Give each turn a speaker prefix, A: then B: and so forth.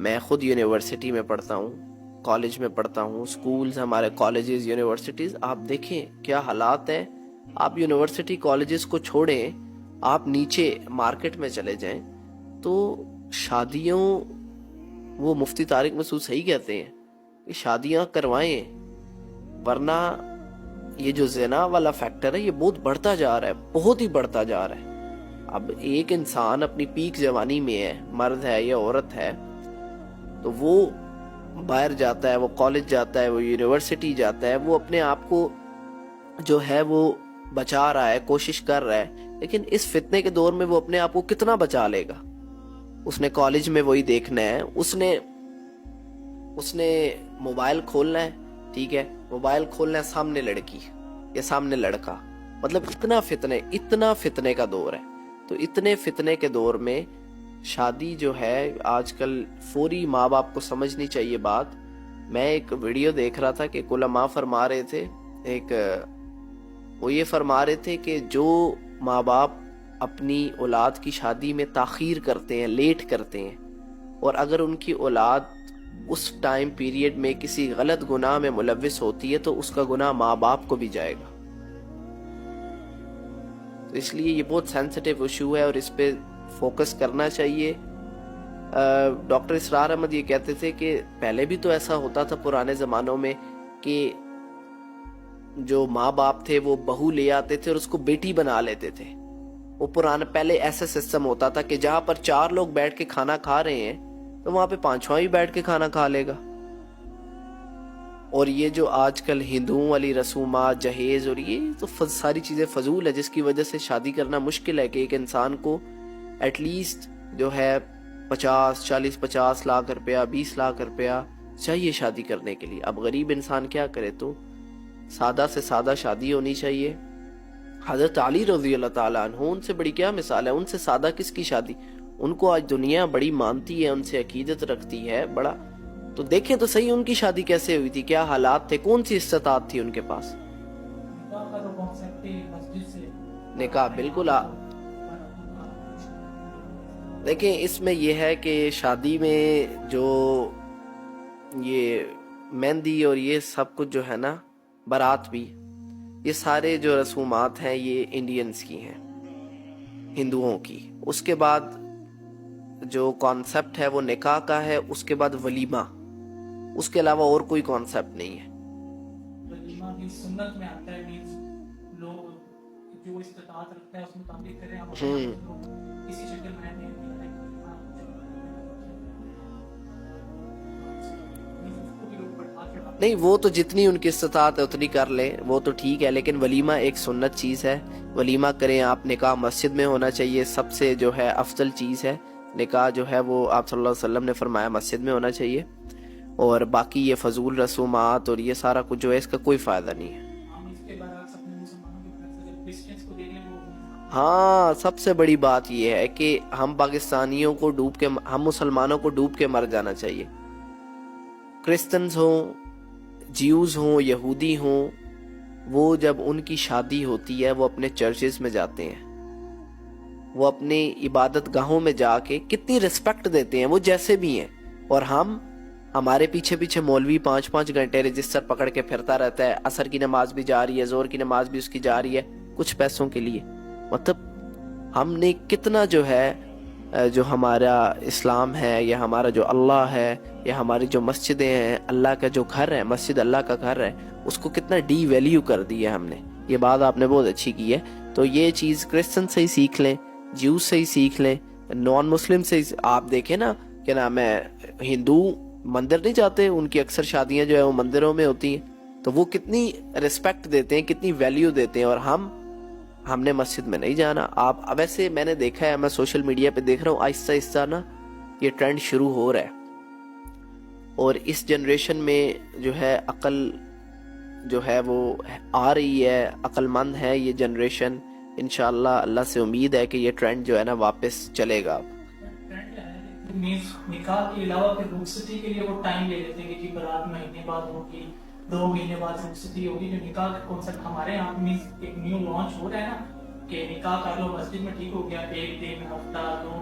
A: میں خود یونیورسٹی میں پڑھتا ہوں، کالج میں پڑھتا ہوں، سکولز ہمارے کالجز یونیورسٹیز، آپ دیکھیں کیا حالات ہیں. آپ یونیورسٹی کالجز کو چھوڑیں، آپ نیچے مارکیٹ میں چلے جائیں تو شادیوں، وہ مفتی طارق مسعود صحیح کہتے ہیں کہ شادیاں کروائیں، ورنہ یہ جو زنا والا فیکٹر ہے یہ بہت بڑھتا جا رہا ہے، بہت ہی بڑھتا جا رہا ہے. اب ایک انسان اپنی پیک جوانی میں ہے، مرد ہے یا عورت ہے، تو وہ باہر جاتا ہے، وہ کالج جاتا ہے، وہ یونیورسٹی جاتا ہے، وہ اپنے آپ کو جو ہے وہ بچا رہا ہے، کوشش کر رہا ہے، لیکن اس فتنے کے دور میں وہ اپنے آپ کو کتنا بچا لے گا؟ اس نے کالج میں وہی دیکھنا ہے، اس نے موبائل کھولنا ہے، ٹھیک ہے، موبائل کھولنا ہے، سامنے لڑکی یا سامنے لڑکا، مطلب اتنا فتنے کا دور ہے. تو اتنے فتنے کے دور میں شادی جو ہے آج کل فوری ماں باپ کو سمجھنی چاہیے بات. میں ایک ویڈیو دیکھ رہا تھا کہ علماء فرما رہے تھے، وہ یہ فرما رہے تھے کہ جو ماں باپ اپنی اولاد کی شادی میں تاخیر کرتے ہیں، لیٹ کرتے ہیں، اور اگر ان کی اولاد اس ٹائم پیریڈ میں کسی غلط گناہ میں ملوث ہوتی ہے تو اس کا گناہ ماں باپ کو بھی جائے گا. تو اس لیے یہ بہت سینسٹیو ایشو ہے اور اس پہ فوکس کرنا چاہیے. ڈاکٹر اسرار احمد یہ کہتے تھے کہ پہلے بھی تو ایسا ہوتا تھا پرانے زمانوں میں کہ جو ماں باپ تھے وہ بہو لے آتے تھے اور اس کو بیٹی بنا لیتے تھے. وہ پہلے ایسا سسٹم ہوتا تھا کہ جہاں پر 4 لوگ بیٹھ کے کھانا کھا رہے ہیں تو وہاں پہ 5واں بھی بیٹھ کے کھانا کھا لے گا. اور یہ جو آج کل ہندوؤں والی رسومات، جہیز، اور یہ تو ساری چیزیں فضول ہے، جس کی وجہ سے شادی کرنا مشکل ہے کہ ایک انسان کو ایٹ لیسٹ جو ہے 50 لاکھ روپیہ، 20 لاکھ روپیہ چاہیے شادی کرنے کے لیے. اب غریب انسان کیا کرے؟ تو سادہ سے سادہ شادی ہونی چاہیے. حضرت علی رضی اللہ تعالیٰ عنہ، ان سے بڑی کیا مثال ہے، ان سے سادہ کس کی شادی؟ ان کو آج دنیا بڑی مانتی ہے، ان سے عقیدت رکھتی ہے بڑا. تو دیکھیں تو صحیح ان کی شادی کیسے ہوئی تھی، کیا حالات تھے، کون سی استطاعت تھی ان کے پاس. نکاح بالکل دیکھیں اس میں یہ ہے کہ شادی میں جو یہ مہندی اور یہ سب کچھ جو ہے نا، بارات بھی، یہ سارے جو رسومات ہیں یہ انڈینز کی ہیں، ہندوؤں کی. اس کے بعد جو کانسیپٹ ہے وہ نکاح کا ہے، اس کے بعد ولیمہ، اس کے علاوہ اور کوئی کانسیپٹ نہیں ہے.
B: ولیمہ بھی سنت میں آتا ہے، لوگ جو استطاعت رکھتا ہے اس مطابق کریں. کسی شکل میں
A: نہیں، وہ تو جتنی ان کی استطاعت ہے اتنی کر لیں، وہ تو ٹھیک ہے، لیکن ولیمہ ایک سنت چیز ہے، ولیمہ کریں آپ. نکاح مسجد میں ہونا چاہیے، سب سے جو ہے افضل چیز ہے. نکاح جو ہے وہ آپ صلی اللہ علیہ وسلم نے فرمایا مسجد میں ہونا چاہیے. اور باقی یہ فضول رسومات اور یہ سارا کچھ جو ہے اس کا کوئی فائدہ نہیں ہے. ہاں، سب سے بڑی بات یہ ہے کہ ہم پاکستانیوں کو ہم مسلمانوں کو ڈوب کے مر جانا چاہیے. کرسچنز ہوں، جیوز ہوں، یہودی ہوں، وہ جب ان کی شادی ہوتی ہے وہ اپنے چرچز میں جاتے ہیں، وہ اپنی عبادت گاہوں میں جا کے کتنی رسپیکٹ دیتے ہیں، وہ جیسے بھی ہیں. اور ہمارے پیچھے مولوی 5 گھنٹے رجسٹر پکڑ کے پھرتا رہتا ہے، عصر کی نماز بھی جا رہی ہے، ظہر کی نماز بھی اس کی جا رہی ہے کچھ پیسوں کے لیے. مطلب ہم نے کتنا جو ہے، جو ہمارا اسلام ہے یا ہمارا جو اللہ ہے یا ہماری جو مسجدیں ہیں، اللہ کا جو گھر ہے، مسجد اللہ کا گھر ہے، اس کو کتنا ڈی ویلیو کر دیا ہم نے. یہ بات آپ نے بہت اچھی کی ہے. تو یہ چیز کرسچن سے ہی سیکھ لیں، جیوز سے ہی سیکھ لیں، نان مسلم سے ہی. آپ دیکھیں نا، کیا نام ہے، ہندو مندر نہیں جاتے، ان کی اکثر شادیاں جو ہے وہ مندروں میں ہوتی ہیں، تو وہ کتنی ریسپیکٹ دیتے ہیں، کتنی ویلیو دیتے ہیں. اور ہم نے مسجد میں نہیں جانا. آپ ویسے میں نے دیکھا ہے، میں سوشل میڈیا پہ دیکھ رہا ہوں آہستہ آہستہ نا یہ ٹرینڈ شروع ہو رہا ہے. اور اس جنریشن میں جو ہے عقل جو ہے وہ آ رہی ہے، عقل مند ہے یہ جنریشن. انشاءاللہ اللہ سے امید ہے کہ یہ ٹرینڈ جو ہے نا واپس چلے گا.
B: نکاح کے علاوہ پھر رخصتی کے لیے وہ ٹائم لے لیتے ہیں کہ جی برات مہینے بعد ہوگی، 2 مہینے بعد رخصتی ہوگی. جو نکاح کا کانسیپٹ ہمارے یہاں ایک نیو لانچ ہو رہا ہے نا کہ نکاح کر لو مسجد میں ٹھیک ہو گیا، 1 دن، ہفتہ، 2